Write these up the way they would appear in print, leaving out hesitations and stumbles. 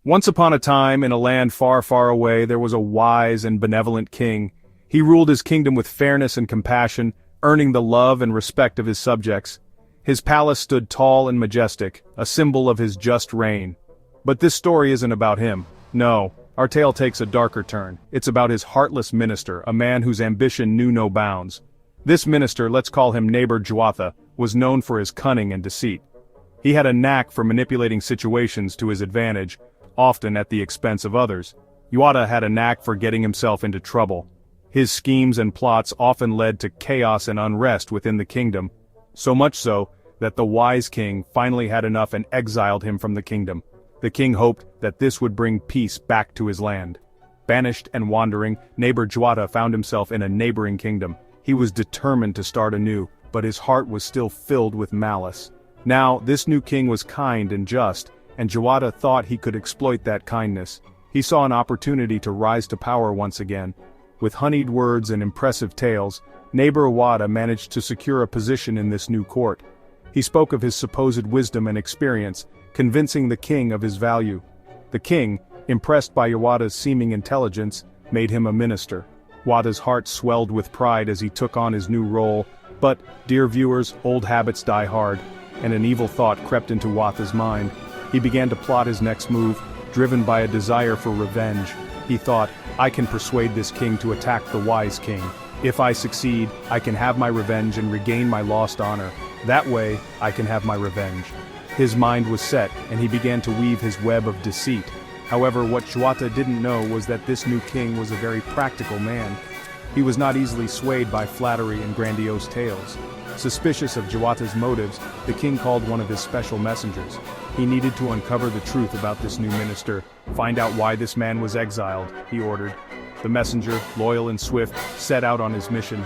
Once upon a time, in a land far, far away, there was a wise and benevolent king. He ruled his kingdom with fairness and compassion, earning the love and respect of his subjects. His palace stood tall and majestic, a symbol of his just reign. But this story isn't about him. No, our tale takes a darker turn. It's about his heartless minister, a man whose ambition knew no bounds. This minister, let's call him Neighbor Juatha, was known for his cunning and deceit. He had a knack for manipulating situations to his advantage, often at the expense of others. Juatha had a knack for getting himself into trouble. His schemes and plots often led to chaos and unrest within the kingdom, so much so that the wise king finally had enough and exiled him from the kingdom. The king hoped that this would bring peace back to his land. Banished and wandering, Neighbor Juatha found himself in a neighboring kingdom. He was determined to start anew, but his heart was still filled with malice. Now, this new king was kind and just, and Juatha thought he could exploit that kindness. He saw an opportunity to rise to power once again. With honeyed words and impressive tales, Neighbor Juatha managed to secure a position in this new court. He spoke of his supposed wisdom and experience, convincing the king of his value. The king, impressed by Juatha's seeming intelligence, made him a minister. Juatha's heart swelled with pride as he took on his new role, but, dear viewers, old habits die hard, and an evil thought crept into Juatha's mind. He began to plot his next move, driven by a desire for revenge. He thought, I can persuade this king to attack the wise king. If I succeed, I can have my revenge and regain my lost honor. That way, I can have my revenge. His mind was set, and he began to weave his web of deceit. However, what Juatha didn't know was that this new king was a very practical man. He was not easily swayed by flattery and grandiose tales. Suspicious of Juatha's motives, the king called one of his special messengers. He needed to uncover the truth about this new minister, find out why this man was exiled, he ordered. The messenger, loyal and swift, set out on his mission.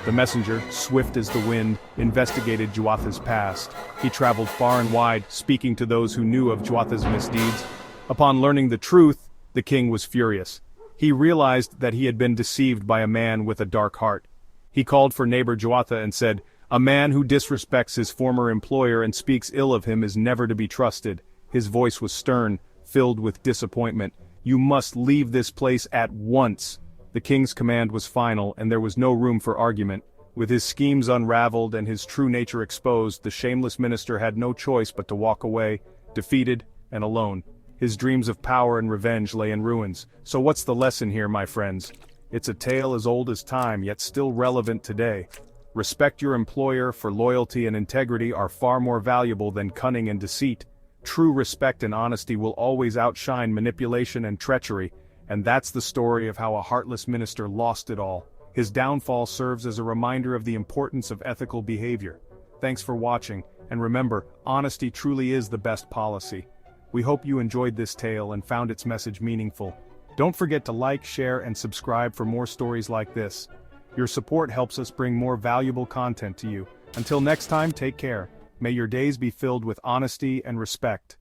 The messenger, swift as the wind, investigated Juatha's past. He traveled far and wide, speaking to those who knew of Juatha's misdeeds. Upon learning the truth, the king was furious. He realized that he had been deceived by a man with a dark heart. He called for Neighbor Juatha and said, "A man who disrespects his former employer and speaks ill of him is never to be trusted." His voice was stern, filled with disappointment. "You must leave this place at once." The king's command was final, and there was no room for argument. With his schemes unraveled and his true nature exposed, the shameless minister had no choice but to walk away, defeated and alone. His dreams of power and revenge lay in ruins. So what's the lesson here, my friends? It's a tale as old as time, yet still relevant today. Respect your employer, for loyalty and integrity are far more valuable than cunning and deceit. True respect and honesty will always outshine manipulation and treachery, and that's the story of how a heartless minister lost it all. His downfall serves as a reminder of the importance of ethical behavior. Thanks for watching, and remember, honesty truly is the best policy. We hope you enjoyed this tale and found its message meaningful. Don't forget to like, share, and subscribe for more stories like this. Your support helps us bring more valuable content to you. Until next time, take care. May your days be filled with honesty and respect.